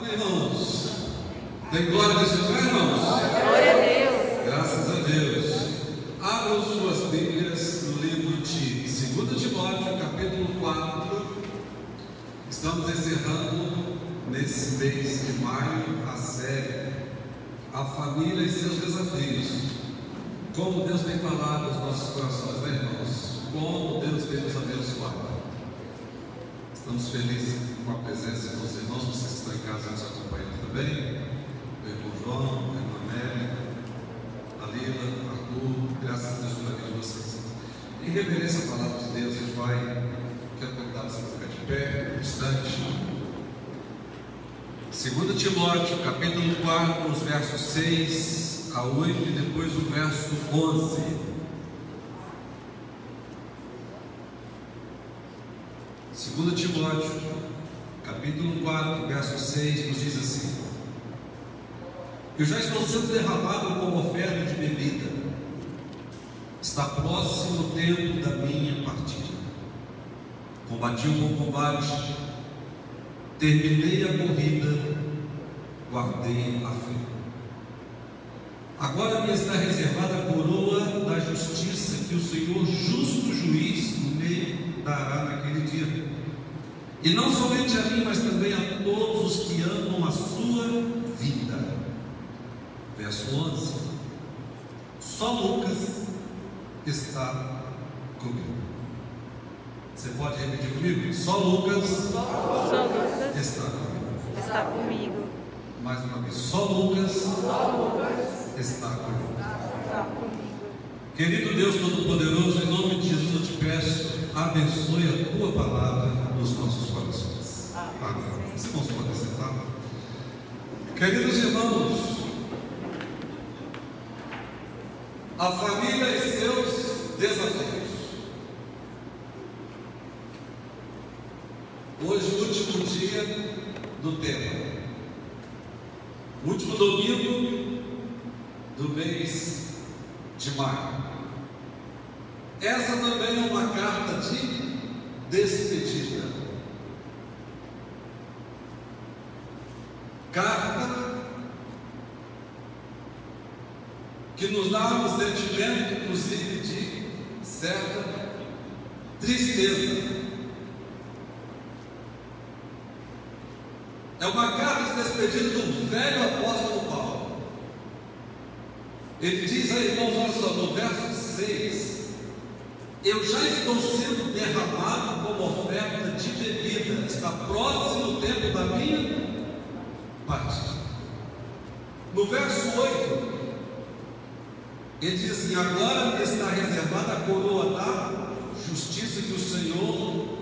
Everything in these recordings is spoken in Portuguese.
Amém, irmãos? Tem glória nesse lugar, irmãos? Glória a Deus. Graças a Deus. Abram suas Bíblias no livro de 2 Timóteo, capítulo 4. Estamos encerrando nesse mês de maio a série A Família e seus Desafios. Como Deus tem falado aos nossos corações, né, irmãos? Como Deus tem nos abençoado. Estamos felizes com a presença dos irmãos, vocês que estão em casa nos acompanhando também. O irmão João, a irmã Amélia, a Lila, Arthur, graças a Deus pela vida de vocês. Em reverência à palavra de Deus, a gente vai, quero convidar vocês a ficar de pé, um instante. 2 Timóteo, capítulo 4, os versos 6 a 8 e depois o verso 11. 2 Timóteo, capítulo 4, verso 6, nos diz assim: Eu já estou sendo derramado como oferta de bebida, está próximo o tempo da minha partida. Combati o bom combate, terminei a corrida, guardei a fé. Agora me está reservada a coroa da justiça que o Senhor, justo juiz, me dará naquele dia. E não somente a mim, mas também a todos os que amam a sua vida. Verso 11. Só Lucas está comigo. Você pode repetir comigo? Só Lucas está comigo. Mais uma vez. Só Lucas está comigo. Querido Deus Todo-Poderoso, em nome de Jesus eu te peço, abençoe a tua palavra nos nossos corações. Amém. Os irmãos podem sentar. Queridos irmãos, a família e seus desafios. Hoje, o último dia do tema, o último domingo do mês de maio. Essa também é uma carta de despedida. Carta que nos dá um sentimento, inclusive, de certa tristeza. É uma carta de despedida do velho apóstolo Paulo. Ele diz aí, irmãos, olha só, no verso 6: Eu já estou sendo derramado como oferta de bebida, está próximo o tempo da minha partida. No verso 8, ele diz assim: Agora me está reservada a coroa da justiça que o Senhor,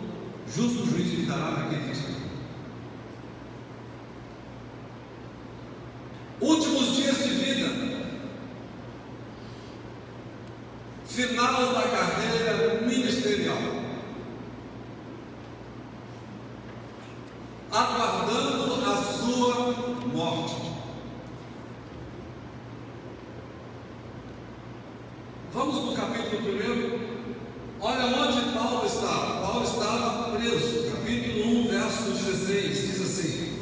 justo juiz, me dará naquele dia. Últimos dias de vida, final da carreira ministerial, aguardando a sua morte. Vamos no capítulo 1. Olha onde Paulo estava. Paulo estava preso. Capítulo 1, verso 16, diz assim: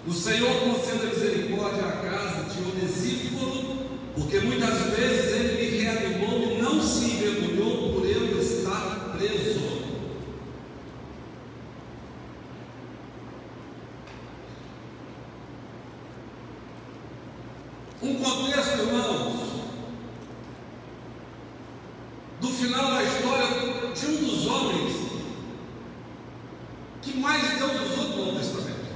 O Senhor conceda misericórdia à casa de Onesíforo, porque muitas vezes ele me reanimou e não se envergonhou por eu estar preso. Um contexto, irmãos, do final da história de um dos homens que mais Deus usou no Novo Testamento.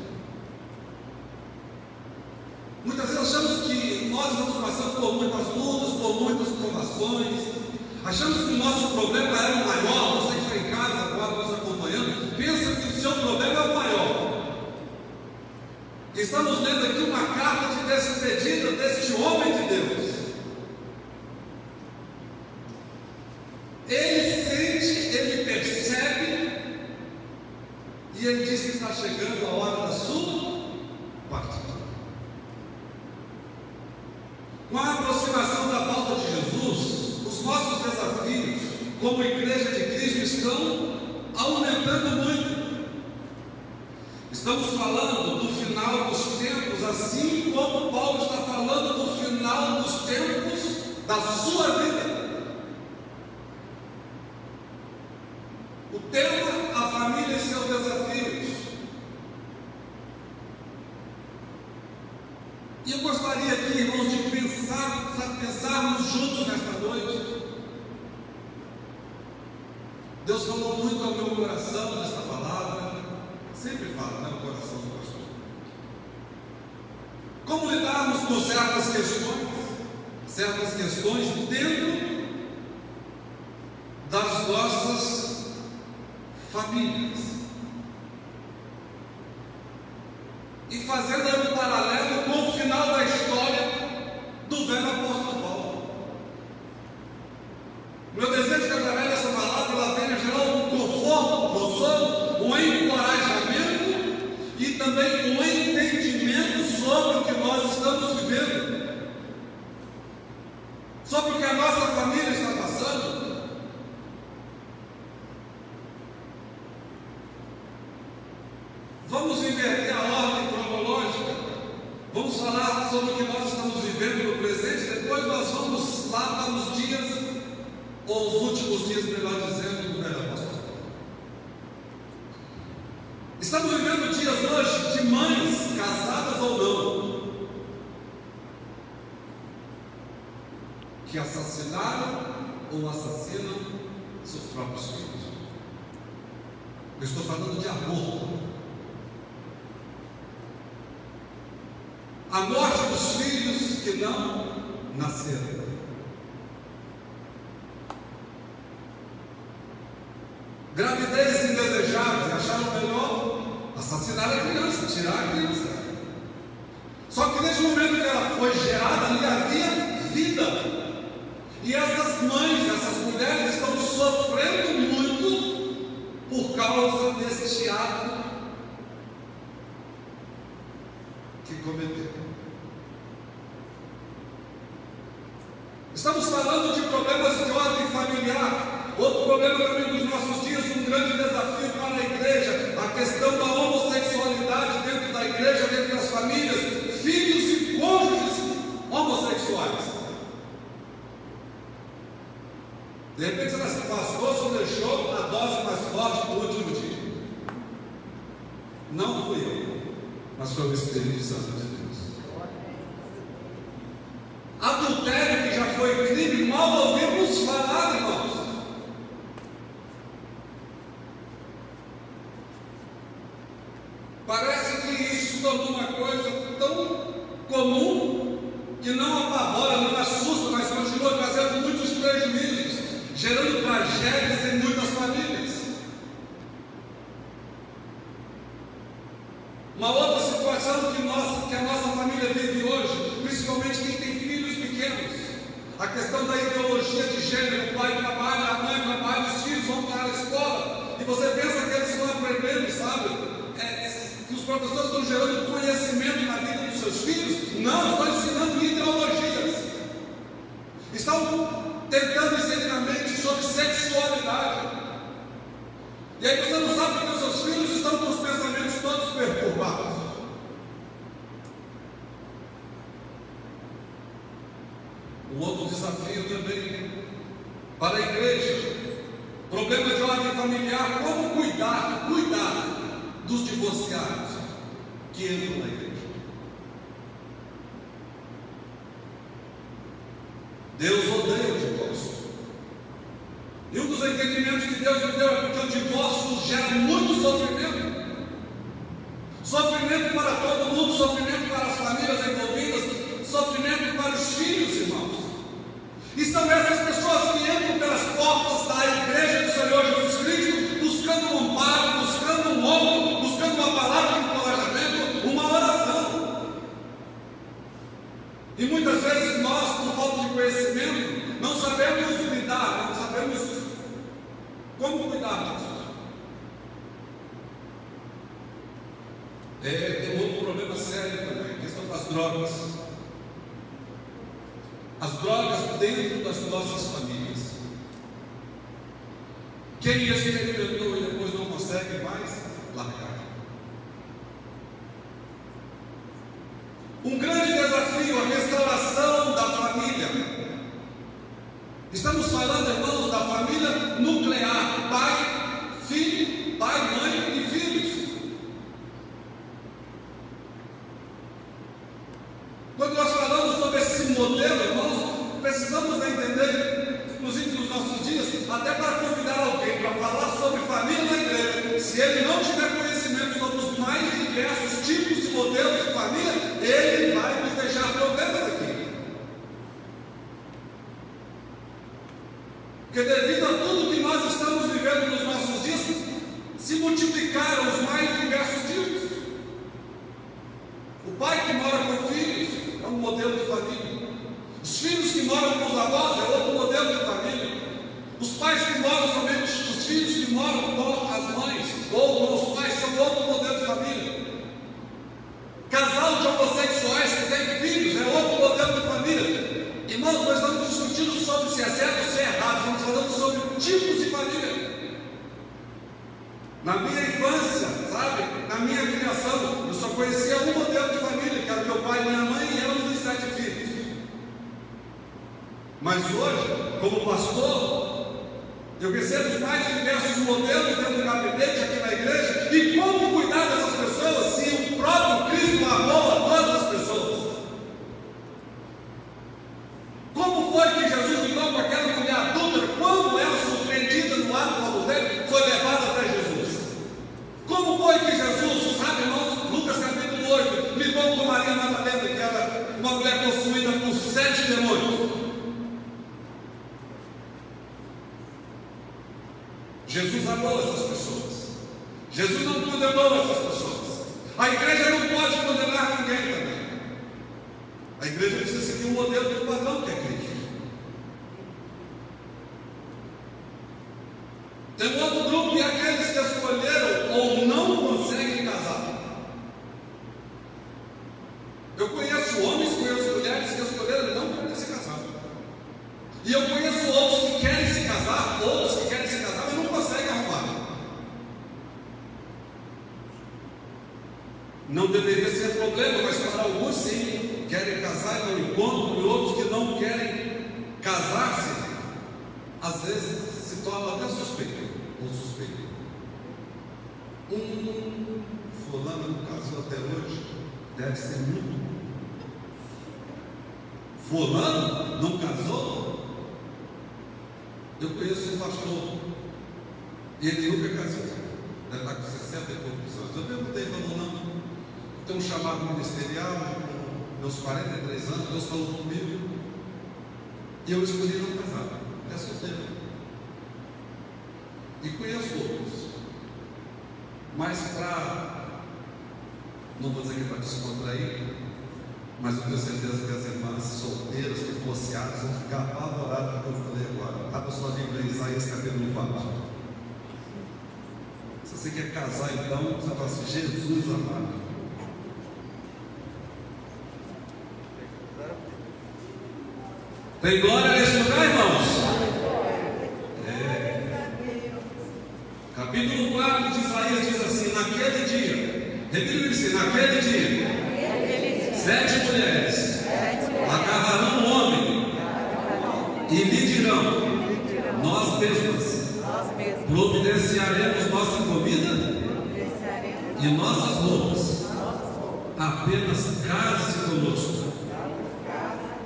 Muitas vezes achamos que nós estamos passando por muitas lutas, por muitas provações, achamos que o nosso problema era o maior. Você que está em casa agora nos acompanhando, pensa que o seu problema é o maior. Estamos lendo aqui uma carta de despedida deste homem de Deus. Ele sente, ele percebe, e ele diz que está chegando a hora da sua partida. Com a aproximação da volta de Jesus, os nossos desafios como igreja de Cristo estão aumentando muito. Estamos falando do final dos tempos, assim como Paulo está falando do final dos tempos da sua vida. O tema: a família e seus desafios. E eu gostaria aqui, irmãos, de pensarmos juntos nesta noite. Deus falou muito ao meu coração nesta palavra. Sempre fala, né? O coração do pastor. Como lidarmos com certas questões dentro das nossas famílias. E fazendo um paralelo com o final da história do velho apóstolo Paulo. Meu desejo é que através dessa palavra ela venha gerar um conforto, um consolo, um encorajamento e também um entendimento sobre o que nós estamos vivendo, sobre o que a nossa família está passando. Vamos inverter a ordem cronológica. Vamos falar sobre o que nós estamos vivendo no presente. Depois nós vamos lá para os dias, ou os últimos dias, melhor dizendo, do velho apóstolo. Estamos vivendo dias hoje de mães, casadas ou não, que assassinaram ou assassinam seus próprios filhos. Eu estou falando de aborto. A morte dos filhos que não nasceram. Gravidez indesejável, acharam melhor assassinar a criança, tirar a criança. Só que nesse momento que ela foi gerada, ali havia vida. E essas mães, essas mulheres estão sofrendo muito por causa desse ato que cometeram. Estamos falando de problemas de ordem familiar. Outro problema também dos nossos dias, um grande desafio para a igreja, a questão da homossexualidade dentro da igreja, dentro das famílias, filhos e cônjuges homossexuais. De repente você vai ser pastor, só deixou a dose mais forte no último dia. Não fui eu, mas foi o Espírito Santo de Deus. Adultério, que já foi crime, mal ouvimos falar, irmãos. Parece que isso se tornou uma coisa tão comum que não apavora, não assusta, mas continua trazendo muitos prejuízos, gerando tragédias em muitas famílias. Uma outra situação que a nossa família vive hoje, principalmente quem tem filhos pequenos, a questão da ideologia de gênero: o pai trabalha, a mãe trabalha, os filhos vão para a escola, e você pensa que eles estão aprendendo, sabe? Que os professores estão gerando conhecimento na vida dos seus filhos? Não, estão ensinando ideologias, estão tentando ensinar a mente sobre sexualidade. E aí você não sabe porque os seus filhos estão com os pensamentos todos perturbados. Um outro desafio também para a igreja, problema de ordem familiar: como cuidar dos divorciados que entram na igreja. Deus odeia o divórcio. E um dos entendimentos que Deus me deu é porque o divórcio gera muito sofrimento. Sofrimento para todo mundo, sofrimento para as famílias envolvidas, sofrimento para os filhos, irmãos. E são essas pessoas que entram pelas portas da igreja do Senhor Jesus Cristo, buscando um amparo, buscando um ombro, buscando uma palavra de encorajamento, uma oração. E muitas vezes nós, por falta de conhecimento, não sabemos lidar, não sabemos como cuidar disso. Tem outro problema sério também, a questão das drogas. As drogas dentro das nossas famílias. Quem experimentou e depois não consegue mais largar. desafio, a restauração da família. Estamos falando, irmãos, da família nuclear: pai, filho, pai, mãe e filhos. Quando nós falamos sobre esse modelo, irmãos, precisamos entender, inclusive nos nossos dias, até para convidar alguém para falar sobre família na igreja, se ele não tiver conhecimento sobre os mais diversos tipos e modelos de família, ele vai nos deixar problemas aqui. Porque devido a tudo que nós estamos vivendo nos nossos dias, se multiplicaram os mais diversos tipos. O pai que mora com filhos é um modelo de família. Os filhos que moram com os avós é outro modelo de família. Os pais que moram somente, os filhos que moram com as mães ou com os pais são outro modelo de família. Casal de homossexuais que tem filhos é outro modelo de família. Irmãos, nós estamos discutindo sobre se é certo ou se é errado. Estamos falando sobre tipos de família. Na minha infância, sabe, na minha criação, eu só conhecia um modelo de família, que era meu pai e minha mãe, e éramos os 7 filhos. Mas hoje, como pastor, eu recebo os mais diversos modelos dentro do gabinete aqui na igreja. E como cuidar dessas pessoas se o próprio Cristo amou a todas as pessoas? Como foi que Jesus lidou com aquela mulher adúltera? Quando ela, surpreendida no ato do adultério, foi levada até Jesus? Como foi que Jesus, sabe, irmãos, Lucas capítulo 8, lidou com Maria Madalena, que era uma mulher possuída por 7 demônios? Jesus amou essas pessoas. Jesus não condenou essas pessoas. A igreja não pode condenar ninguém também. A igreja precisa seguir um modelo de padrão que é Cristo. Tem um outro grupo, e aqueles que escolheram ou não conseguem casar. Eu conheço homens, conheço mulheres que escolheram e não querem se casar. E eu conheço outros que querem se casar, outros que querem se casar, mas não conseguem arrumar. Não deveria ser problema, mas para alguns sim, querem casar e não encontram, e outros que não querem casar-se, às vezes se torna até suspeito, ou suspeito. Fulano não casou até hoje, deve ser muito. Fulano não casou? Eu conheço um pastor, e ele nunca casou, deve estar com 60 e poucos anos. Eu perguntei, falou: não, tem um chamado ministerial, com meus 43 anos, Deus falou comigo, e eu escolhi não casar, é solteiro. E conheço outros, mas não vou dizer que para descontrair, mas eu tenho certeza que as irmãs solteiras, divorciadas, vão ficar apavoradas do que eu falei agora. Abra sua Bíblia em Isaías capítulo 4. Se você quer casar, então, você fala assim: Jesus amado. Tem glória nesse lugar, irmãos? Capítulo 4 de Isaías diz assim: naquele dia, repita-se, naquele dia, 7 mulheres agarrarão um homem e lhe dirão: nós mesmas providenciaremos nossa comida e nossas roupas, apenas case conosco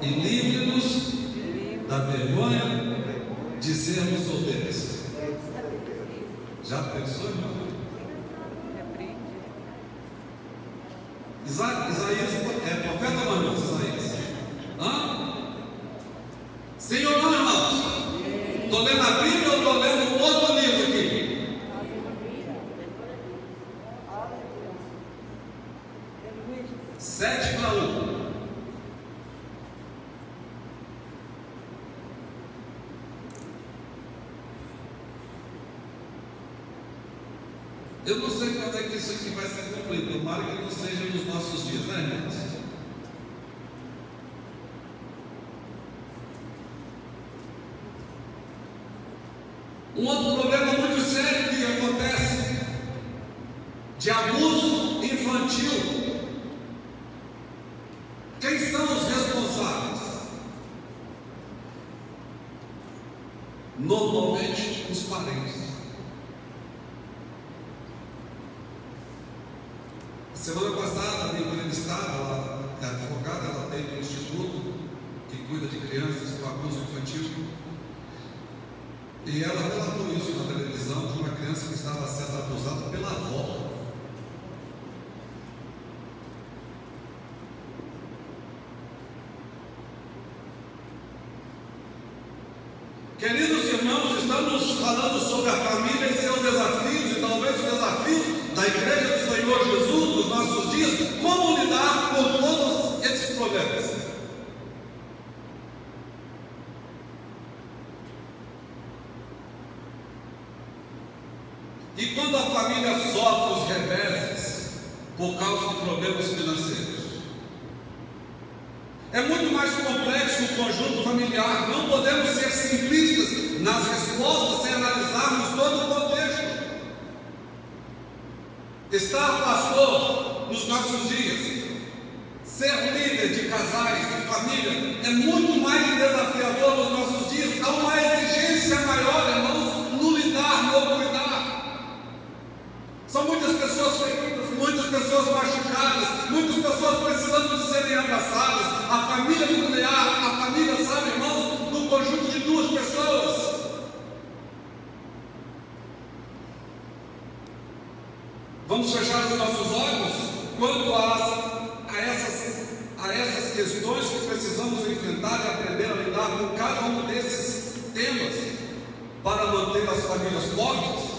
e livre-nos da vergonha de sermos solteiros. Já pensou, irmão? Isaías é profeta ou não, Isaías? Sim ou não, irmãos? Estou lendo a Bíblia ou estou lendo outro livro aqui? Sete para 1. Eu não sei quando é que isso aqui vai ser cumprido. Tomara que não seja nos nossos dias, né, irmãos? Um outro problema muito sério que acontece de abuso infantil. Quem são os responsáveis normalmente os parentes. Semana passada, a minha entrevistada, ela é advogada, ela tem um instituto que cuida de crianças com abuso infantil. E ela relatou isso na televisão de uma criança que estava sendo abusada pela avó. Queridos irmãos, estamos falando sobre a família e seus desafios, e talvez os desafios da Igreja do Senhor Jesus nos nossos dias. Como lidar com todos esses problemas? E quando a família sofre os reveses por causa de problemas financeiros? É muito mais complexo o conjunto familiar. Não podemos ser simplistas nas respostas sem analisarmos todo o contexto. Estar pastor nos nossos dias, ser líder de casais, de família, é muito mais desafiador nos nossos dias. Há uma exigência maior, irmãos, no lidar, no cuidar. São muitas pessoas feridas, muitas pessoas machucadas, muitas pessoas precisando de serem abraçadas. A família nuclear, a família, sabe, irmãos, no conjunto de duas pessoas. Vamos fechar os nossos olhos quanto a essas questões que precisamos enfrentar e aprender a lidar com cada um desses temas para manter as famílias fortes.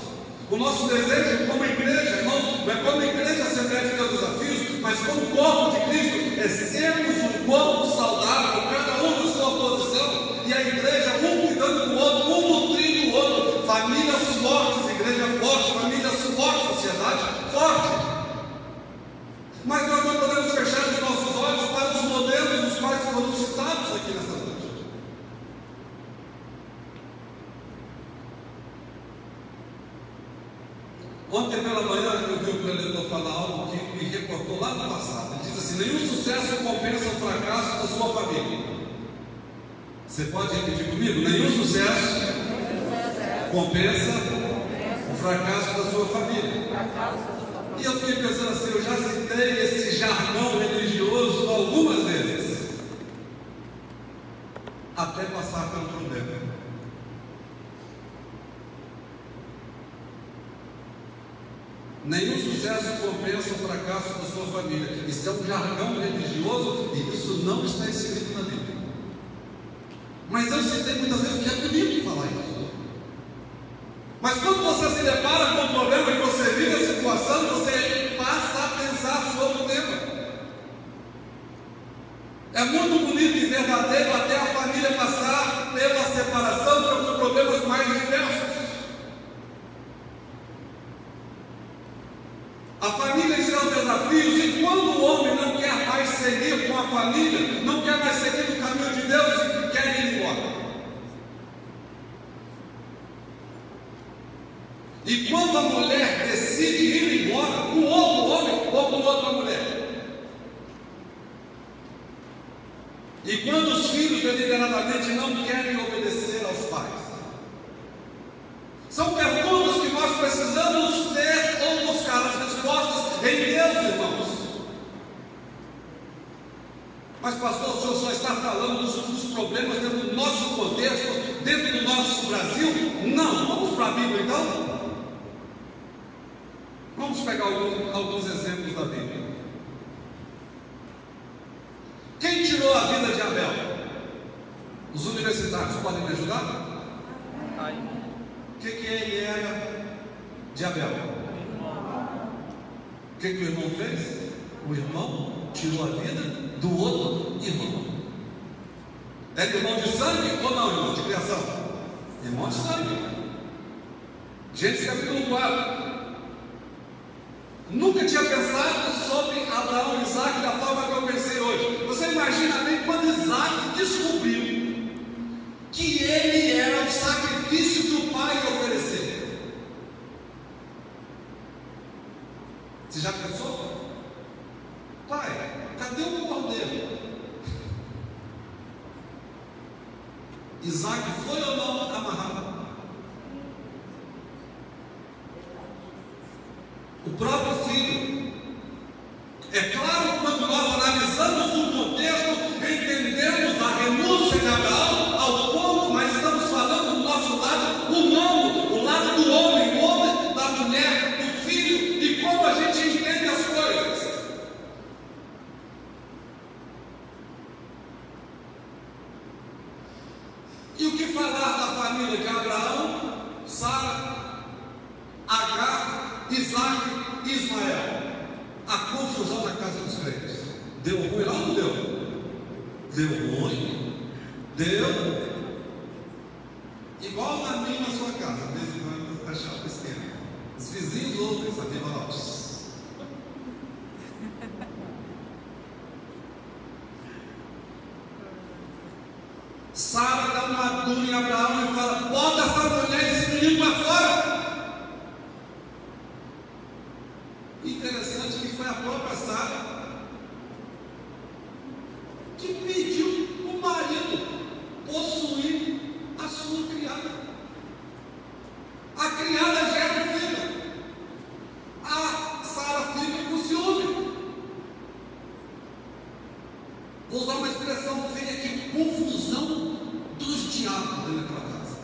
O nosso desejo como igreja, irmãos, não é como igreja Assembleia de Deus Desafios, mas como corpo de Cristo, é sermos um corpo saudável, cada um na sua posição, e a igreja um cuidando do outro, um nutrindo o outro, famílias fortes, igreja forte, famílias fortes, sociedade forte. Mas nós não podemos fechar os nossos olhos para os modelos dos quais foram citados aqui nessa noite. Ontem pela manhã eu vi o preletor falar algo que me reportou lá no passado. Ele diz assim: nenhum sucesso compensa o fracasso da sua família. Você pode repetir comigo? Nenhum sucesso compensa o fracasso da sua família. E eu fiquei pensando assim, eu já citei esse jargão religioso algumas vezes, até passar pelo problema. Nenhum sucesso compensa o fracasso da sua família. Isso é um jargão religioso e isso não está escrito na Bíblia. Mas eu citei muitas vezes que é bonito falar isso. Mas quando você se depara com um problema e você vive a situação, você passa a pensar sobre o tema. É muito bonito e verdadeiro até a família passar pela separação, pelos problemas mais diversos. A família e seus desafios, e quando o homem não quer mais seguir com a família, não quer mais seguir no caminho de Deus e quer ir embora. E quando a mulher decide ir embora com outro homem ou com outra mulher. E quando os filhos deliberadamente não querem obedecer aos pais. São perguntas que nós precisamos ter ou buscar as respostas em Deus, irmãos. Mas pastor, o senhor só está falando dos problemas dentro do nosso contexto, dentro do nosso Brasil? Não, vamos para a Bíblia então? Vamos pegar alguns exemplos da Bíblia. Quem tirou a vida de Abel? Os universitários podem me ajudar? O que ele era de Abel? O que o irmão fez? O irmão tirou a vida do outro irmão. É irmão de sangue ou não, irmão de criação? Irmão de sangue. Gênesis capítulo 4. Nunca tinha pensado sobre Abraão e Isaac da forma que eu pensei hoje. Você imagina bem quando Isaac descobriu que ele era o sacrifício que o pai ia oferecer. Você já pensou? Pai, cadê o cordeiro? Isaac foi ou não amarrado? o próprio filho. É claro que quando nós analisamos o contexto, entendemos a renúncia de Abraão ao ponto, mas estamos falando do nosso lado humano, o lado do homem, o homem, da mulher, do filho, e como a gente entende as coisas. E o que falar da família de Abraão, Sara, Agar, Isaac e Ismael? A confusão na casa dos reis. Deu ruim lá ou não deu? Deu ruim. Deu. Igual na minha, na sua casa. De vez em quando está chato esquema. Os vizinhos ouvem essa viva. Sara dá uma dura em Abraão e fala: bota essa mulher e esse menino para fora. Interessante que foi a própria Sara que pediu para o marido possuir a sua criada. A criada gera um filho. A Sara fica com ciúme. Vou usar uma expressão feia aqui: confusão dos diabos dentro daquela casa.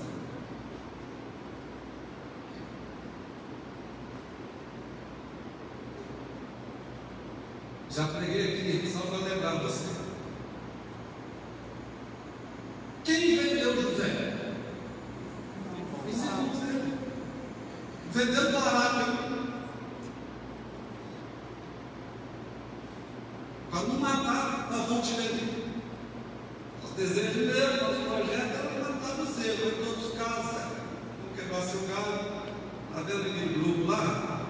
Já preguei aqui, só para lembrar você. Quem vendeu José? Vendeu barato, para não matar, nós vamos te vender. Nosso desejo mesmo, nosso projeto era matar você, em todos os casos. Vamos quebrar seu carro. Está vendo aquele grupo lá?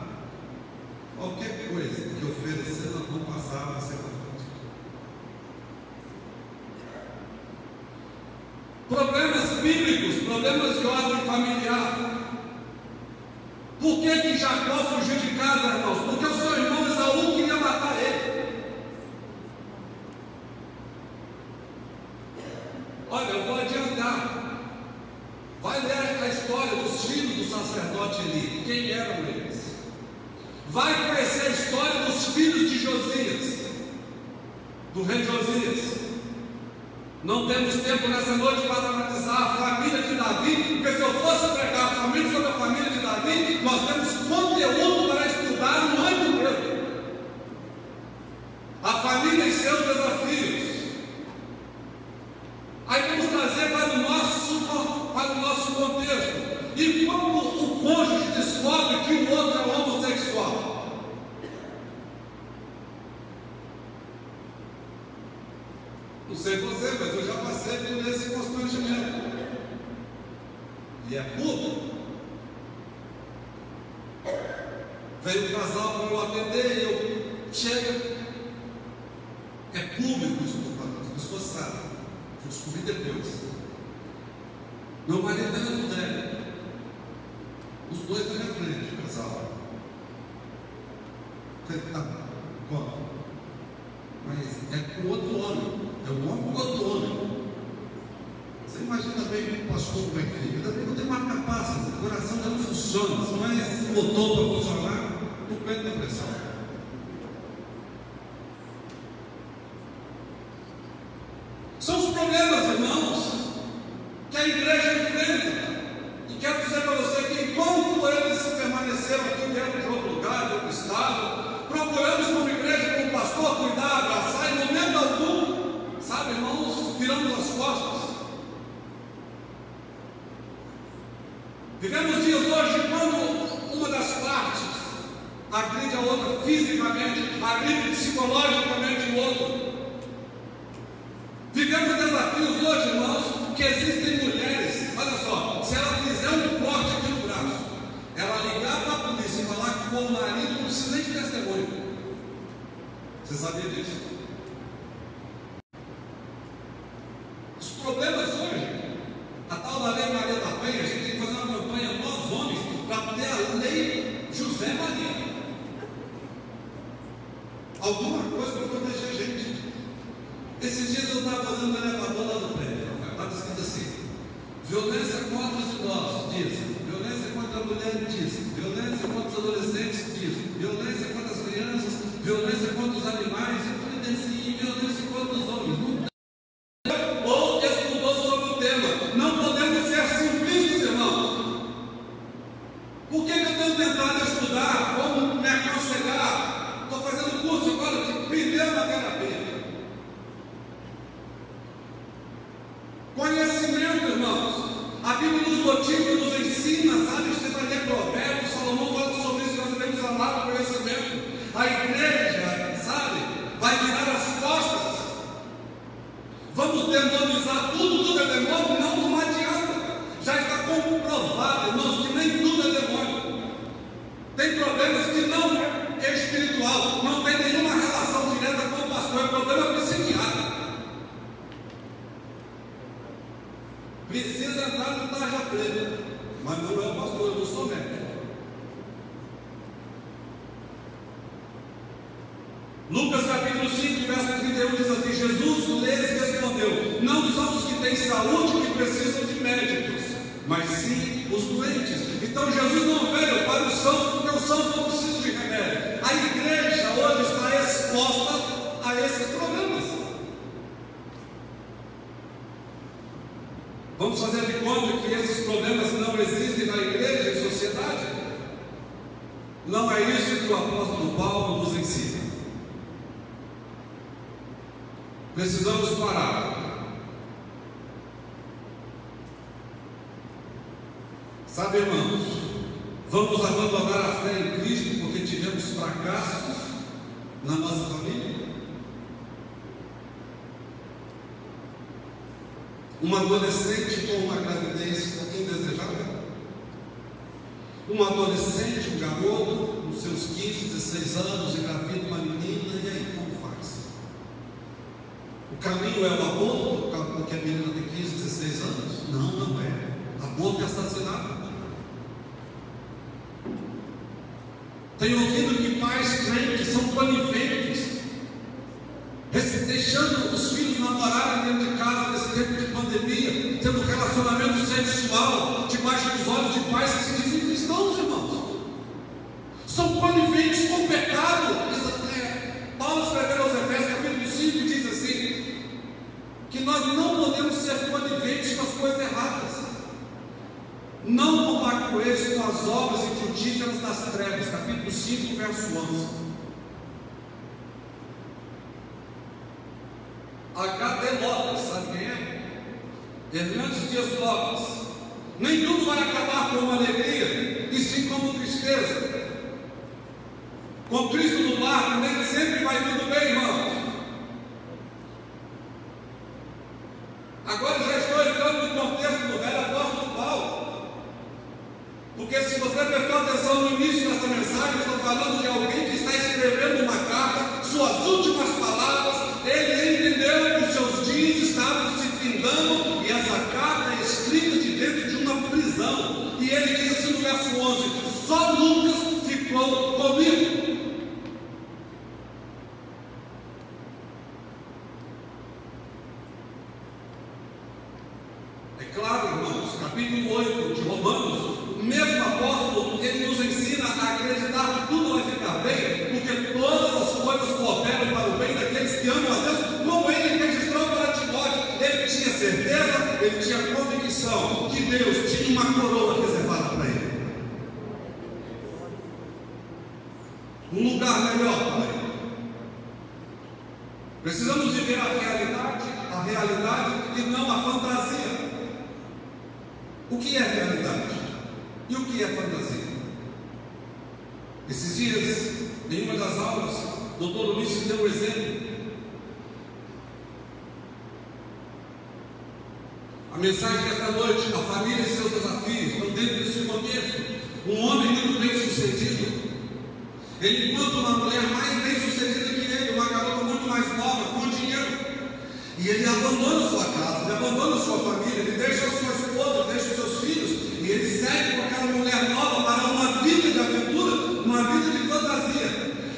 Qualquer coisa que oferecer, nós vamos passar a ser para frente. Problemas bíblicos, problemas de ordem familiar. Por que Jacó fugiu de casa, irmãos? Porque o seu irmão Esaú queria matar ele. Olha, eu vou adiantar. Vai ler a história dos filhos do sacerdote Eli. Quem eram eles? Vai conhecer a história dos filhos de Josias, do rei Josias. Não temos tempo nessa noite para analisar a família de Davi, porque se eu fosse pregar a família sobre a família de Davi, nós temos conteúdo para estudar um ano inteiro. A família e seus desafios. Aí vamos trazer para o nosso contexto. E como o cônjuge descobre que o outro é homossexual? Não sei você, mas eu já passei por esse constrangimento. E é público. Veio um casal para eu atender e eu chego. É público isso que eu estou falando, as pessoas sabem. Vou descobrir depois. Meu marido era mulher. Os dois na minha frente, o casal. Falei, tá, como? Mas é com outro homem. É um homem com outro homem. Você imagina bem o pastor como é que fica. Ainda bem que eu tenho uma capacidade, o coração já não funciona. Se não é esse motor para funcionar, não perde a pressão. São os problemas, irmãos, que a igreja enfrenta. E quero dizer para você que enquanto eles permaneceram aqui dentro de outro lugar, de outro estado, procuramos como igreja, como pastor, cuidar, abraçar, em momento algum, sabe, irmãos, viramos as costas. Vivemos dias hoje quando uma das partes agride a outra fisicamente, agride psicologicamente o outro. Vivemos desafios hoje, irmãos, que existem mulheres, olha só, se ela fizer um corte aqui no braço, ela ligar para a polícia e falar que foi o marido, não precisa nem de testemunho. Você sabia disso? Os problemas hoje, a tal da Lei Maria da Penha, a gente tem que fazer uma campanha, nós homens, para ter a Lei José Maria. Alguma coisa para proteger a gente. Esses dias eu estava andando no elevador lá do prédio, estava escrito assim: violência contra os idosos, diz, violência contra a mulher mulheres diz, violência contra os adolescentes diz, violência contra as crianças, violência contra os animais, e violência contra os homens. Não ou estudou sobre o tema. Não podemos ser simplistas, irmãos. Por que eu tenho tentado estudar? Como me aconselhar? Estou fazendo curso agora de primeira terapia. Conhecimento, irmãos. A Bíblia nos motiva, nos ensina, sabe? Você vai ler Provérbios, Salomão fala sobre isso, nós devemos falar do conhecimento. A igreja, sabe, vai virar as costas. Vamos demonizar tudo é demônio? Não adianta. Já está comprovado, irmãos, que nem tudo é demônio. Tem problemas que não é espiritual, não tem nenhuma relação direta com o pastor, é problema psiquiátrico. Precisa entrar no tarja preta, mas não é o pastor, eu não sou médico. Lucas capítulo 5, verso 31 diz assim: Jesus lhes respondeu: não são os que têm saúde que precisam de médicos, mas sim os doentes. Então Jesus não veio para os sãos, porque os sãos não precisam de remédio. A igreja hoje está exposta a esses problemas. Vamos fazer de conta que esses problemas não existem na igreja e sociedade? Não é isso que o apóstolo Paulo nos ensina. Precisamos parar. Sabe, irmãos, vamos abandonar a fé em Cristo porque tivemos fracassos na nossa família? Uma adolescente com uma gravidez indesejada? Um adolescente, um garoto, nos seus 15, 16 anos, engravida uma menina, e aí como faz? O caminho é o aborto, porque a menina tem 15, 16 anos? Não é. Aborto é assassinato. Tenho ouvido que pais crentes são coniventes, deixando os filhos namorarem dentro de casa nesse tempo de pandemia, tendo relacionamento sexual debaixo dos olhos de pais que se dizem cristãos, irmãos. São coniventes com o pecado. Paulo escreveu aos Efésios capítulo 5 e diz assim, que nós não podemos ser coniventes com as coisas erradas. Não compactueis com as obras infrutíferas das trevas, capítulo 5, verso 11. H.D. Lopes, sabe quem é? Hernandes Dias Lopes. Nem tudo vai acabar com uma alegria, e sim como tristeza. Com Cristo no barco, nem sempre vai tudo bem, irmãos. Agora já estou entrando no contexto do velho apóstolo Paulo, porque se você prestou atenção no início dessa mensagem, estou falando de alguém que está escrevendo uma carta, suas últimas palavras. Ele entendeu que os seus dias estavam se findando, e essa carta é escrita de dentro de uma prisão. E ele diz assim no verso 11: só Lucas ficou comigo. É claro, irmãos, capítulo 8 de Romanos, o mesmo apóstolo, ele nos ensina a acreditar que tudo vai ficar bem, porque todas as coisas cooperam para o bem daqueles que amam a Deus, como ele registrou para Timóteo. Ele tinha certeza, ele tinha convicção que Deus tinha uma coroa reservada para ele, um lugar melhor para ele. Precisamos viver a realidade e não a fantasia. O que é realidade e o que é fantasia? Esses dias, em uma das aulas, o Dr. Luiz deu um exemplo. A mensagem desta noite: a família e seus desafios, estão dentro desse contexto. Um homem muito bem sucedido, ele encontra uma mulher mais bem sucedida que ele, uma garota muito mais nova, com dinheiro, e ele abandona sua casa, ele abandona sua família, ele deixa a sua esposa, deixa os seus filhos, e ele segue com aquela mulher nova para uma vida de aventura, uma vida de fantasia,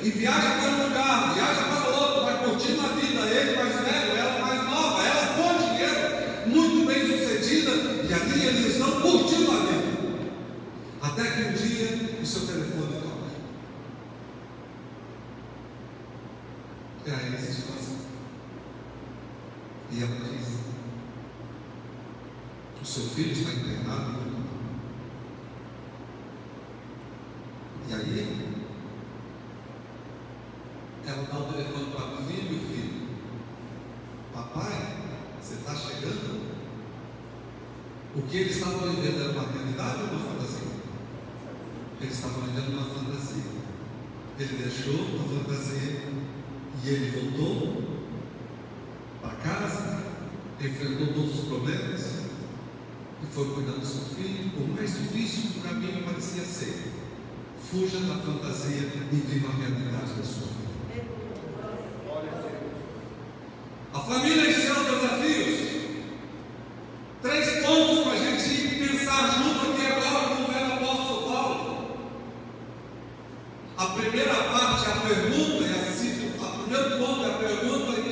e viaja para um lugar, viaja para outro, vai curtir uma vida, ele mais velho, ela mais nova, ela com dinheiro, muito bem sucedida, e ali eles estão curtindo a vida, até que um dia o seu telefone toca. É aí essa situação. E ela diz: o seu filho está internado. E aí ela dá o telefone para o filho: papai, você está chegando? O que eles estavam vivendo era uma realidade ou uma fantasia? Eles estavam vivendo uma fantasia. Ele deixou a fantasia e ele voltou para casa, enfrentou todos os problemas e foi cuidando do seu filho. Por mais difícil que o caminho parecia ser, fuja da fantasia e viva a realidade da sua vida. A família em seus desafios. 3 pontos para a gente pensar junto aqui agora com o velho apóstolo Paulo. A primeira parte é a pergunta, o primeiro ponto é a pergunta e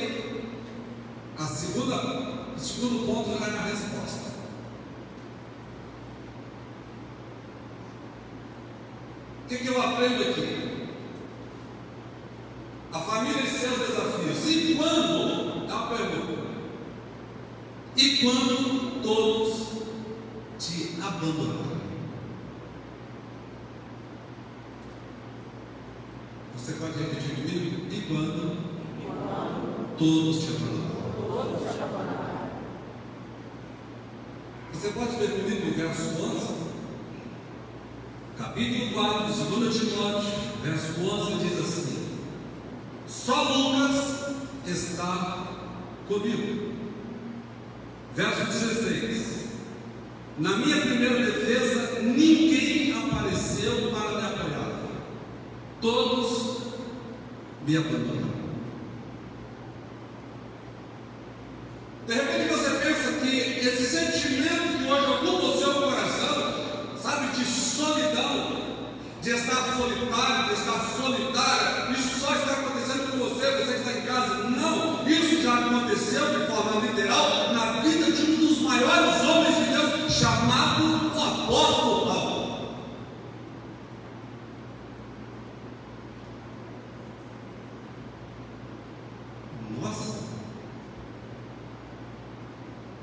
o segundo ponto é a resposta. O que eu aprendo aqui? A família e seus desafios. E quando? É uma pergunta. E quando todos te abandonarem? Você pode repetir comigo? E quando todos te abandonarem? Você pode ver comigo o verso 11? Capítulo 4, 2 Timóteo, verso 11 diz assim: só Lucas está comigo. Verso 16: na minha primeira defesa, ninguém apareceu para me apoiar, todos me abandonaram. De repente você pensa que esse sentimento que hoje ocupa o seu coração, sabe, de solidão, de estar solitário, de estar solitária, isso só está acontecendo com você, você está em casa. Não, isso já aconteceu de forma literal na vida de um dos maiores homens de Deus, chamado o apóstolo Paulo. Nossa!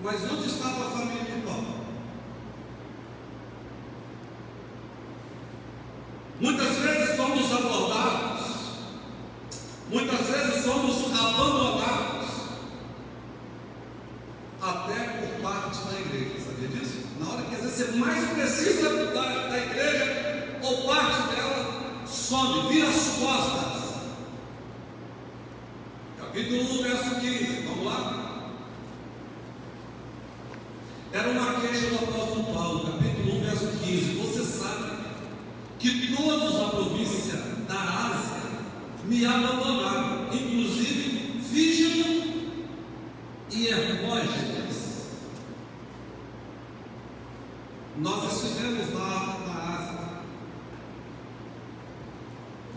Mas onde estava a família de Paulo? Muitas vezes somos abordados, muitas vezes somos abandonados, até por parte da igreja, sabia disso? Na hora que às vezes você mais precisa da igreja, ou parte dela, some, vira as costas. Capítulo 1, verso 15, vamos lá? Era uma queixa do apóstolo Paulo, capítulo 1, verso 15. Você sabe que todos da província da Ásia me abandonaram, inclusive Fígelo e Hermógenes. Nós estivemos lá na Ásia,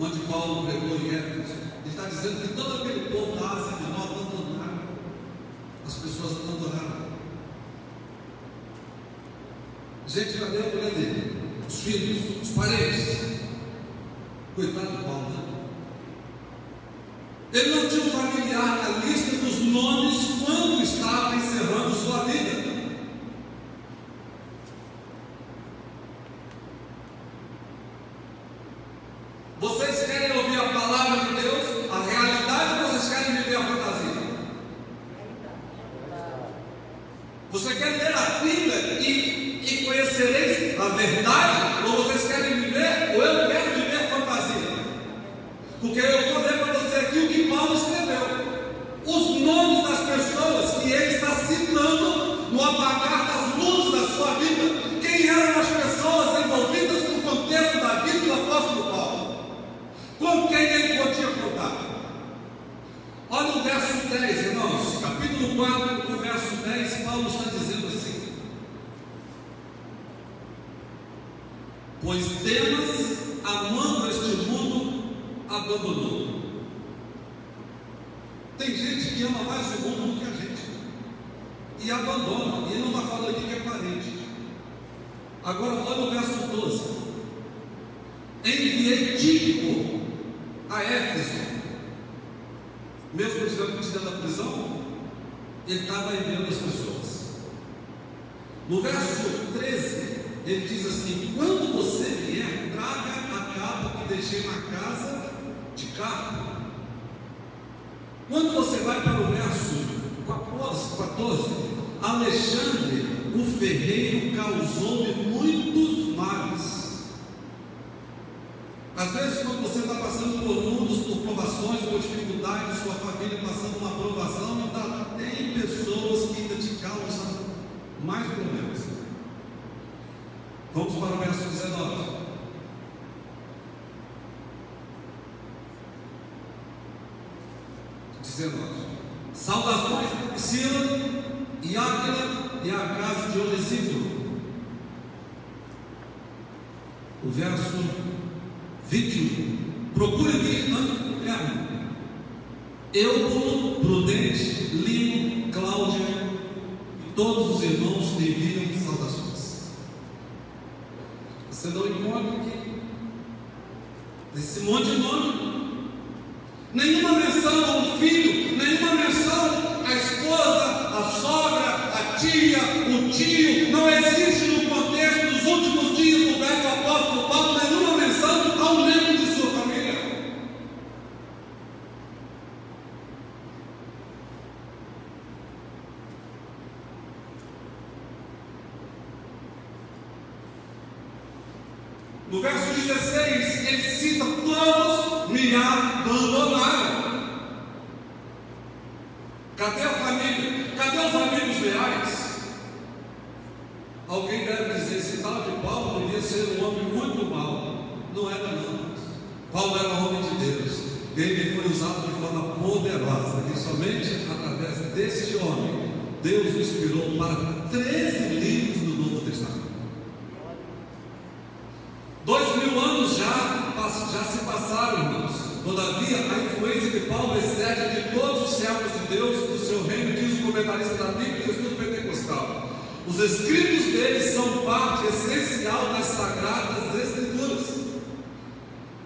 onde Paulo pregou em Éfeso. Ele está dizendo que todo aquele povo da Ásia não abandonaram, as pessoas abandonaram. Gente, cadê a mulher dele? Os filhos, os parentes. Coitado do Paulo, né? Ele não tinha um familiar na lista dos nomes quando estava encerrando sua vida. Vocês querem ouvir a palavra de Deus, a realidade, ou vocês querem viver a fantasia? Você quer ler a Bíblia e conhecereis a verdade, ou vocês querem viver, ou eu quero viver fantasia? Porque eu vou ler para você aqui o que Paulo escreveu, os nomes das pessoas que ele está citando no apagar das luzes da sua vida. Quem eram as pessoas envolvidas no contexto da vida do apóstolo Paulo? Com quem ele podia contar? Olha o verso 10, irmãos, capítulo 4, no verso 10, Paulo está dizendo assim: pois Demas, amando este mundo, abandonou. Tem gente que ama mais o mundo do que a gente e abandona, e ele não está falando aqui que é parente. Agora olha o verso 12: Etíquico a Éfeso, mesmo dentro da prisão, ele estava enviando as pessoas. No verso 13, ele diz assim: quando você vier, traga a capa que deixei na casa de Carpo. Quando você vai para o verso 14, Alexandre, o ferreiro, causou-me muitos males. Às vezes, quando você está passando por mundos, por provações, por dificuldades, sua família passando uma provação, ainda tem pessoas que ainda te causam mais problemas. Vamos para o verso 19. Saudações a Priscila e Áquila e a casa de Onesíforo. O verso 21. Procure vir antes do inverno. Eubulo, Prudente, Lino, Cláudia e todos os irmãos lhe enviam saudações. Você não encontra aqui esse monte de nome. Nenhuma menção ao filho, nenhuma menção à esposa, à sogra, à tia, o tio. Não existe no contexto dos últimos dias do velho apóstolo Paulo nenhuma menção ao membro de sua família. No verso 16, ele cita: todos me abandonaram. Cadê a família? Cadê os amigos leais? Alguém deve dizer: esse tal de Paulo devia ser um homem muito mau. Não era, não. Paulo era um homem de Deus. Ele foi usado de forma poderosa, e somente através deste homem Deus o inspirou para 13 livros do Novo Testamento. 2000 anos já se passaram, irmãos. Todavia, a influência de Paulo excede a de todos os servos de Deus do seu reino, diz o comentarista da Bíblia e do estudo pentecostal. Os escritos dele são parte essencial das Sagradas Escrituras.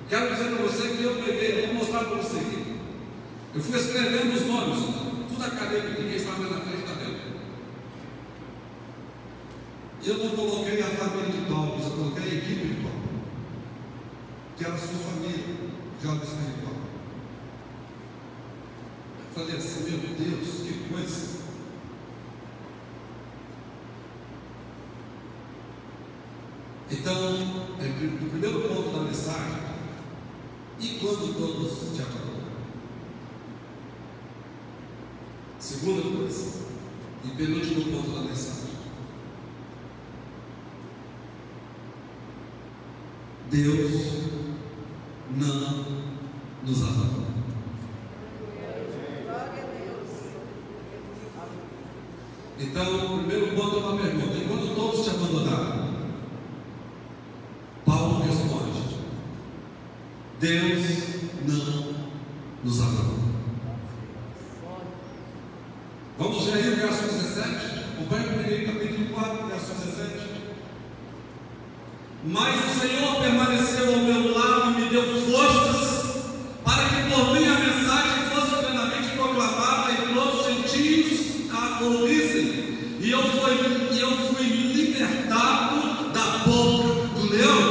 Quero dizer para você que eu peguei, vou mostrar para você aqui. Eu fui escrevendo os nomes, tudo acadêmico, ninguém está mais na frente da Bíblia. Eu não coloquei a família de Paulo, eu coloquei a equipe de Paulo, que era a sua família, jovem espiritual. Eu falei assim: meu Deus, que coisa. Então, o primeiro ponto da mensagem: e quando todos te abandonaram? Segunda coisa, e penúltimo ponto da mensagem: Deus não nos abandona. Então, o primeiro ponto é uma pergunta: e quando todos te abandonaram? Paulo responde: Deus não nos abandona. Vamos ver aí o verso 17. Acompanhe comigo, capítulo 4, verso 17. Mas o Senhor permaneceu ao meu lado e me deu forças para que por mim a mensagem fosse plenamente proclamada e todos os gentios a ouvissem. E eu fui libertado da boca do leão.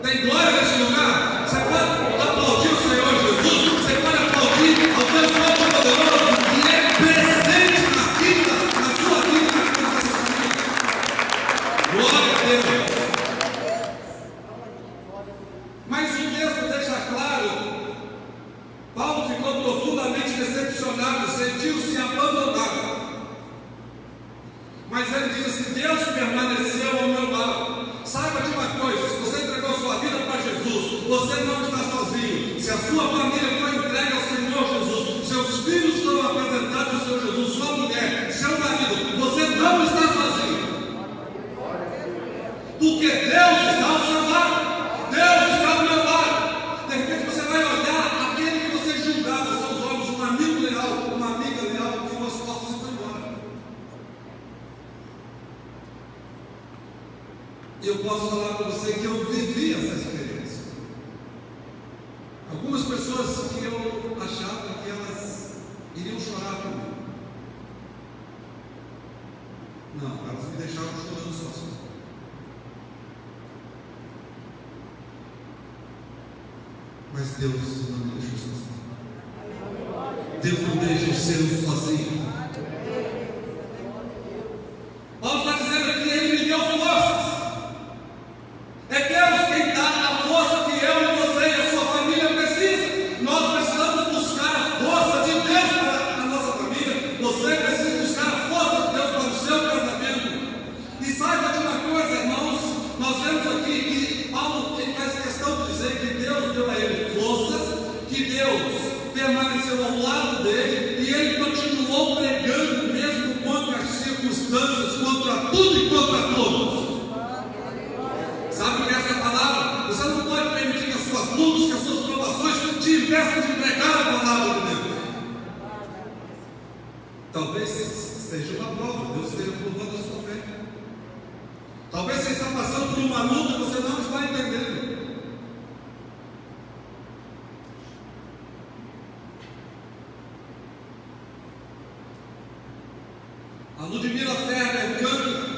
Tem glória nesse lugar? Você pode aplaudir o Senhor Jesus? Você pode aplaudir ao Deus Todo-Poderoso que é presente na vida, na sua vida, na vida da sua família. Glória a Deus. Mas o texto deixa claro: Paulo ficou profundamente decepcionado, sentiu-se abandonado. Mas ele diz assim: Deus permaneceu ao meu lado. Saiba de uma coisa: se você entregou sua vida para Jesus, você não está sozinho. Se a sua família foi entregue ao Senhor Jesus, seus filhos foram apresentados ao Senhor Jesus, sua mulher, seu marido, você não está sozinho. Porque Deus está ao seu lado. Deus está ao meu lado. De repente você vai olhar aquele que você julgava aos seus olhos, um amigo leal, uma amiga leal, que as portas e foi embora. E eu posso falar para você que eu vivi essa experiência. Algumas pessoas que eu achava que elas iriam chorar comigo. Não, elas me deixaram chorando sozinho. Mas Deus não me deixou sozinho. Deus não deixa o seu sozinho. Paulo está dizendo aqui: Ele me deu forças. É Deus quem dá a força que eu e você e a sua família precisa. Nós precisamos buscar a força de Deus para a nossa família. Você precisa buscar a força de Deus para o seu casamento. E saiba de uma coisa, irmãos, nós vemos aqui que Paulo faz questão de dizer que Deus deu a ele forças, que Deus permaneceu ao lado dele, e ele continuou pregando mesmo contra as circunstâncias, contra tudo e contra todos. Sabe o que é essa palavra? Você não pode permitir que as suas lutas, que as suas provações te impeçam de pregar a palavra de Deus. Talvez seja uma prova, Deus esteja provando a sua fé. Talvez você está passando por uma luta que você não está entendendo. A Ludmila Ferber canta: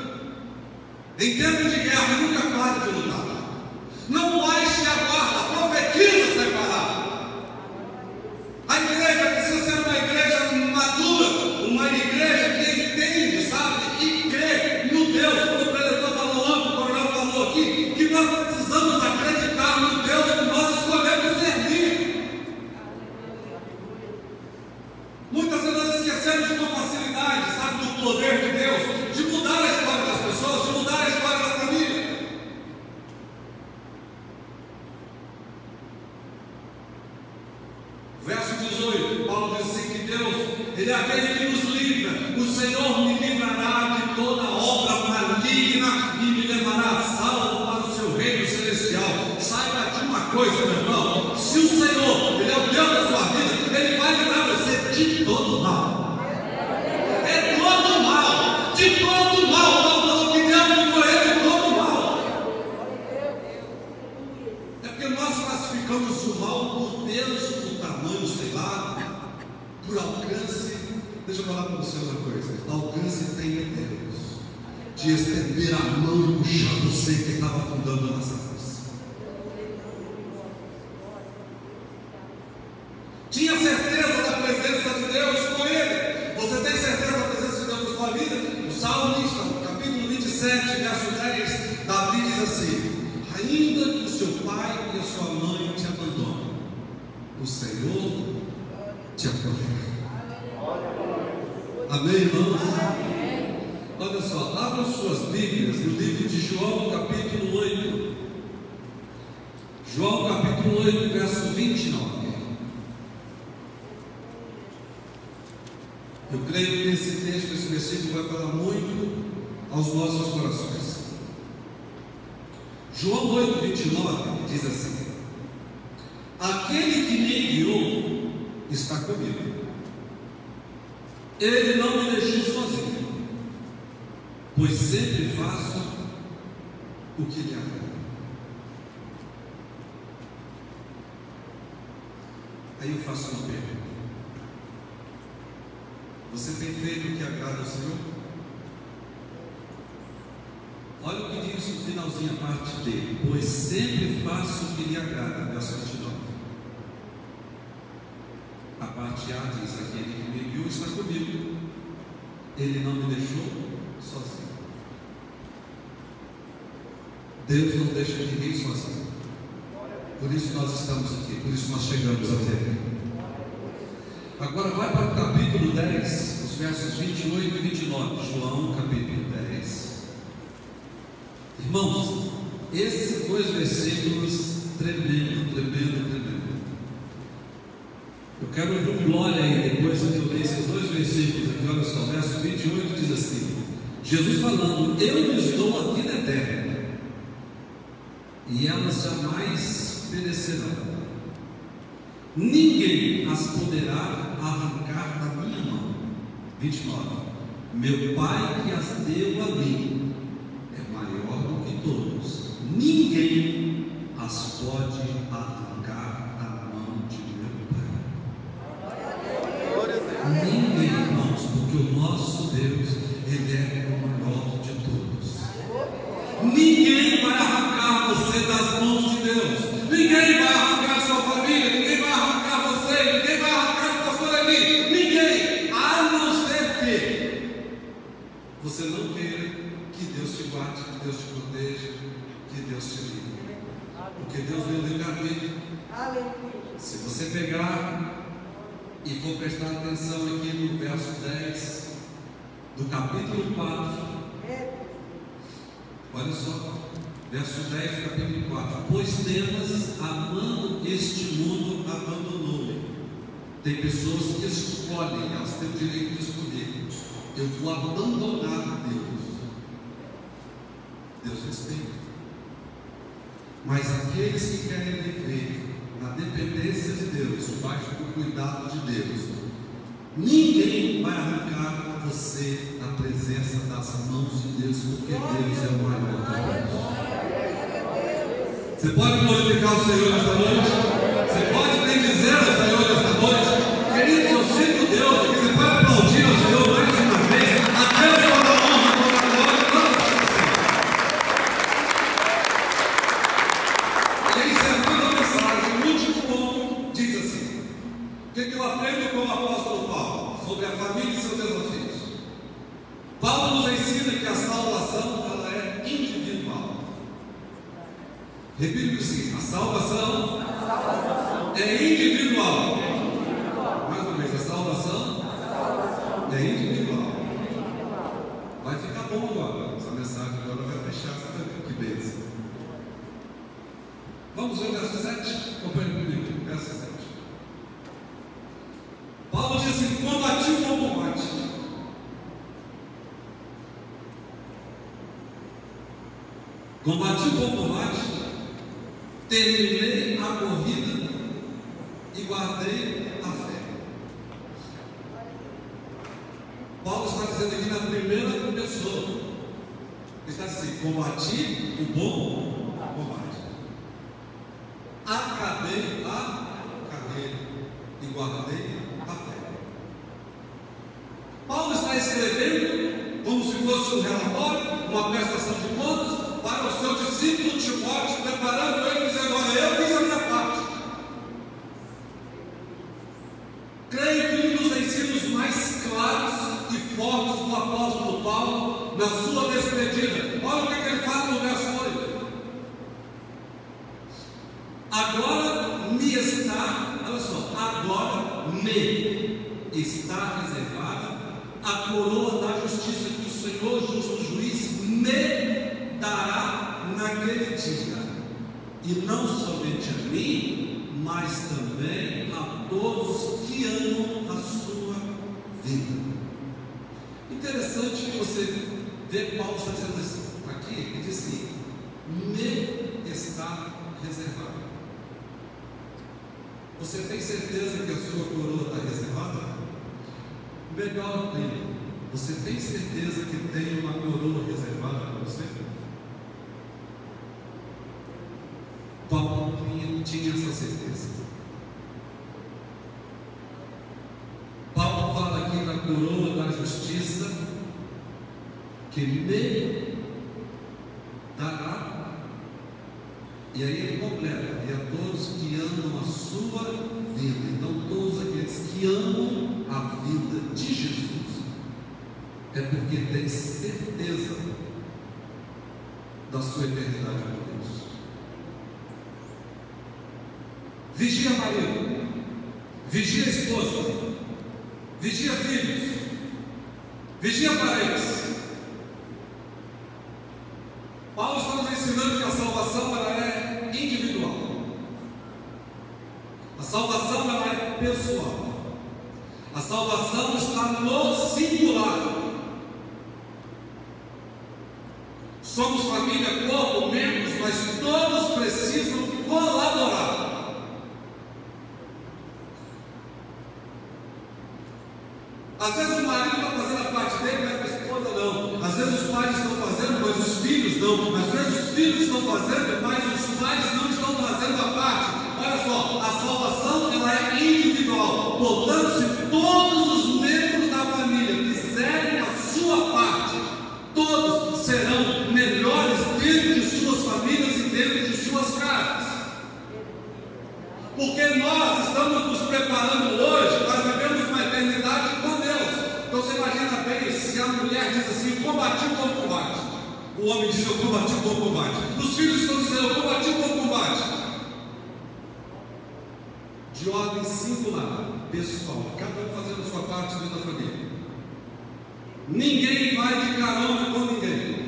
em tempo de guerra nunca pare de lutar. Não baixe a guarda, profetiza sem parar. A igreja precisa ser uma igreja madura, uma igreja que entende, sabe, e crê no Deus. Como o preletor falou ontem, o coronel falou aqui, que nós precisamos acreditar no Deus que nós escolhemos servir. Muitas vezes nós esquecemos com facilidade, sabe, do poder de Deus, de mudar a história das pessoas, de mudar a história da família. Verso 18, Paulo diz assim: que Deus, Ele é aquele que nos livra. O Senhor me livrará de toda obra maligna e me levará a salvo para o seu reino celestial. Saiba de uma coisa, meu irmão: se o Senhor, Ele é o Deus da sua vida, Ele vai livrar você de todo mal. É todo mal, de todo mal. Paulo falou que Deus livrou ele de todo mal. É porque nós classificamos o mal por peso, por tamanho, sei lá, por alcance. Deixa eu falar para você uma coisa: alcance tem em Deus de estender a mão e puxar você que estava afundando nas águas. Tinha certeza da presença de Deus com ele. Você tem certeza da presença de Deus na sua vida? O salmista, no capítulo 27, verso 10, Davi diz assim: ainda que o seu pai e a sua mãe te abandonem, o Senhor te acolherá. Amém, irmãos? Olha só, abram suas Bíblias no livro de João, capítulo 8. João, capítulo 8, verso 29. Eu creio que esse texto, esse versículo vai falar muito aos nossos corações. João 8, 29 diz assim: aquele que me enviou está comigo. Ele não me deixou sozinho, pois sempre faço o que lhe agrada. Aí eu faço uma pergunta: você tem feito o que agrada ao Senhor? Olha o que diz no finalzinho, a parte D: pois sempre faço o que lhe agrada. Verso 29. A parte A diz: aquele que me enviou está comigo. Ele não me deixou sozinho. Deus não deixa ninguém sozinho. Por isso nós estamos aqui, por isso nós chegamos até aqui. Agora vai para o capítulo 10, os versos 28 e 29. João, capítulo 10. Irmãos, esses dois versículos, tremendo. Eu quero ouvir um glória aí, depois que eu ler esses dois versículos aqui. Olha só, verso 28 diz assim: Jesus falando: eu lhes dou a vida eterna, e elas jamais perecerão. Ninguém as poderá arrancar da minha mão. 29. Meu Pai que as deu a mim é maior do que todos. Ninguém as pode arrancar da mão Porque Deus deu livre-arbítrio. Se você pegar e for prestar atenção aqui no verso 10 do capítulo 4, olha só, verso 10 do capítulo 4: pois Demas, amando este mundo, abandonou-me. Tem pessoas que escolhem, elas têm o direito de escolher. Eu vou abandonar Deus. Deus respeita. Mas aqueles que querem viver na dependência de Deus, debaixo do cuidado de Deus, ninguém vai arrancar você da presença das mãos de Deus, porque Deus é o maior. Você pode glorificar o Senhor nesta noite? Você pode bendizer o Senhor nesta noite? Queridos, eu sinto Deus, que você pode aplaudir ao Senhor mais uma vez, a Deus toda a honra, toda a glória, toda a satisfação. E aí, encerrando a mensagem, o último ponto diz assim: o que eu aprendo com o apóstolo Paulo sobre a família e seus desafios? Paulo nos ensina que a salvação ela é individual. Repito assim: a salvação é individual. Mais uma vez, a salvação é individual. Vai ficar bom agora. Essa mensagem agora vai fechar. Que bênção. Vamos ver o verso 7. Acompanhe comigo. Verso 7. Paulo diz assim: combati o bom combate. Combati o bom combate, terminei a corrida e guardei a fé. Paulo está dizendo aqui na primeira pessoa, está assim: combati o bom combate, acabei a carreira e guardei a fé. Paulo está escrevendo como se fosse um relatório, uma prestação de contas para o seu discípulo Timóteo, preparando ele, dizendo: olha, eu fiz a minha parte. Creio que um dos ensinos mais claros e fortes do apóstolo Paulo, na sua despedida, olha o que ele fala no verso 8: agora me está, olha só, agora me está reservada a coroa da justiça que o Senhor, justo juiz, me dará naquele dia, e não somente a mim, mas também a todos que amam a sua vida. Interessante que você vê Paulo está dizendo assim, aqui, ele diz assim: me está reservado. Você tem certeza que a sua coroa está reservada? Melhor ainda, você tem certeza que tem uma coroa reservada para você? Paulo tinha essa certeza. Paulo fala aqui na coroa da justiça que me dará, e aí ele completa: e a todos que amam a sua vida. Então todos aqueles que amam a vida de Jesus é porque tem certeza da sua eternidade com Deus. Vigia marido, vigia esposa, vigia filhos, vigia parentes. Paulo está nos ensinando que a salvação ela é individual. A salvação ela é pessoal. A salvação está no singular. Somos família, corpo, membros, mas todos precisam colaborar. Às vezes o marido está fazendo a parte dele, mas a esposa não. Às vezes os pais estão fazendo, mas os filhos não. Às vezes os filhos estão fazendo, mas os pais não estão fazendo a parte. Olha só, a salvação ela é individual. Portanto, se todos os membros da família fizerem a sua parte, todos serão melhores dentro de suas famílias e dentro de suas casas. Porque nós estamos nos preparando hoje para vivermos uma eternidade com Deus. Então você imagina bem, se a mulher diz assim: combati o bom combate. O homem diz: eu combati o bom combate. Os filhos estão dizendo: eu combati o bom combate. singular, pessoal, cada um fazendo a sua parte dentro da família. Ninguém vai de carona com ninguém.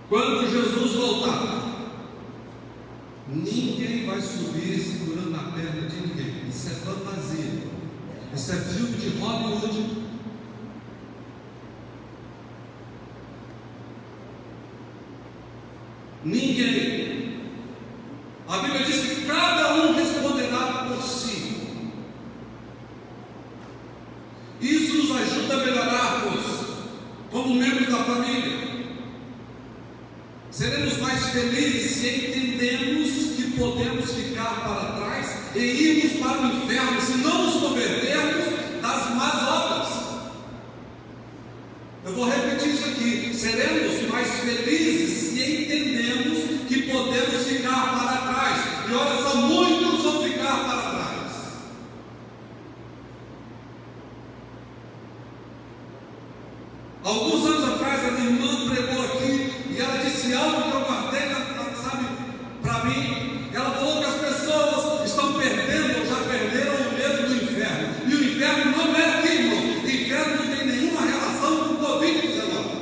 Quando Jesus voltar, ninguém vai subir segurando a perna de ninguém. Isso é fantasia. Isso é filme de Hollywood. Ninguém. A Bíblia diz que cada um responderá por si. Isso nos ajuda a melhorarmos como membros da família. Seremos mais felizes se entendemos que podemos ficar para trás e irmos para o inferno se não nos convertermos das más obras. Eu vou repetir isso aqui. Seremos mais felizes se entendemos que podemos ficar para trás. E olha só, muitos vão ficar para trás. Alguns anos atrás, a minha irmã pregou aqui e ela disse algo que eu guardei, sabe, para mim. Ela falou que as pessoas estão perdendo ou já perderam o medo do inferno. E o inferno não é aqui, irmão. O inferno não tem nenhuma relação com o Covid-19.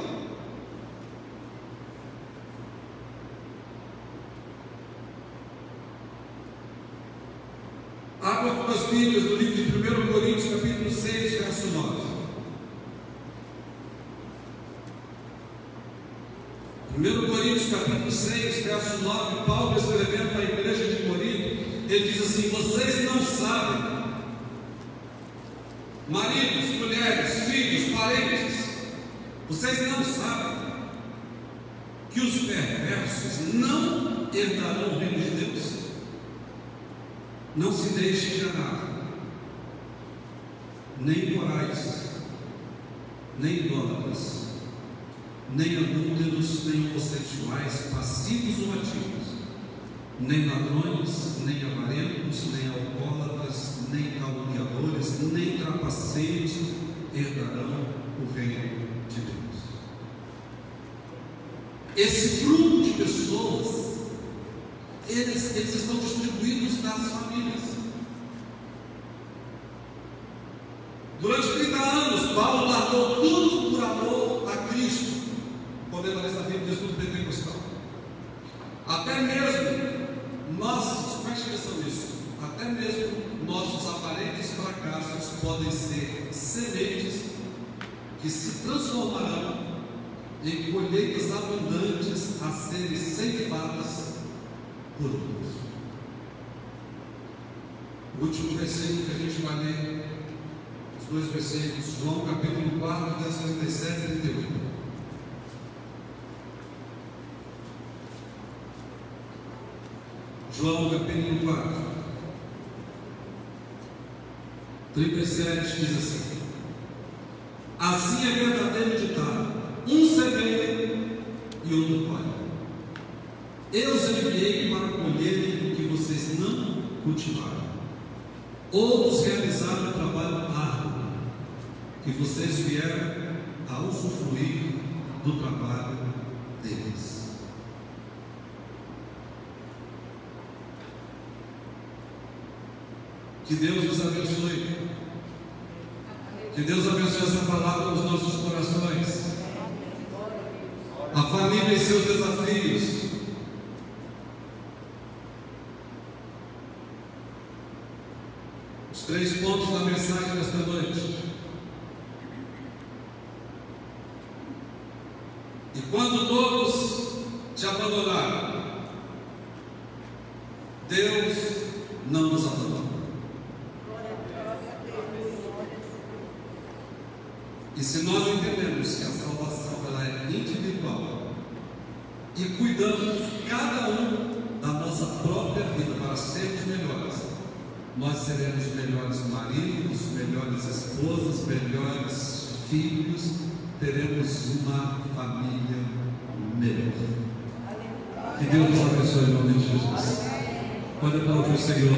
Abra com as Bíblias no livro de 1 Coríntios, capítulo 6, verso 9. 1 Coríntios capítulo 6, verso 9, Paulo escrevendo para a igreja de Corinto, ele diz assim: vocês não sabem, maridos, mulheres, filhos, parentes, vocês não sabem que os perversos não herdarão o reino de Deus. Não se deixe enganar, nem imorais, nem idólatras, nem adúlteros, nem homossexuais, passivos ou ativos, nem ladrões, nem avarentos, nem alcoólatras, nem caluniadores, nem trapaceiros herdarão o reino de Deus. Esse grupo de pessoas, eles estão distribuídos nas famílias. Durante 30 anos, Paulo largou tudo por amor a Cristo. Podemos ler essa Bíblia de estudo pentecostal. Até mesmo nossos, preste atenção nisso, até mesmo nossos aparentes fracassos podem ser sementes que se transformarão em colheitas abundantes a serem ceifadas por outros. O último versículo que a gente vai ler, os dois versículos, João capítulo 4, versos 37 e 38. João capítulo 4, 37 diz assim: assim é verdadeiro ditado, um semeia e outro colhe. Eu os enviei para colherem o que vocês não cultivaram. Outros realizaram o trabalho árduo, que vocês vieram a usufruir do trabalho deles. Que Deus nos abençoe. Que Deus abençoe essa palavra nos nossos corações. A família e seus desafios. Os 3 pontos da mensagem desta noite. E quando todos te abandonaram, Deus não nos abandona. E se nós entendemos que a salvação ela é individual e cuidamos cada um da nossa própria vida para sermos melhores, nós seremos melhores maridos, melhores esposas, melhores filhos, teremos uma família melhor. Que Deus nos abençoe em nome de Jesus. Quando eu falo para o Senhor,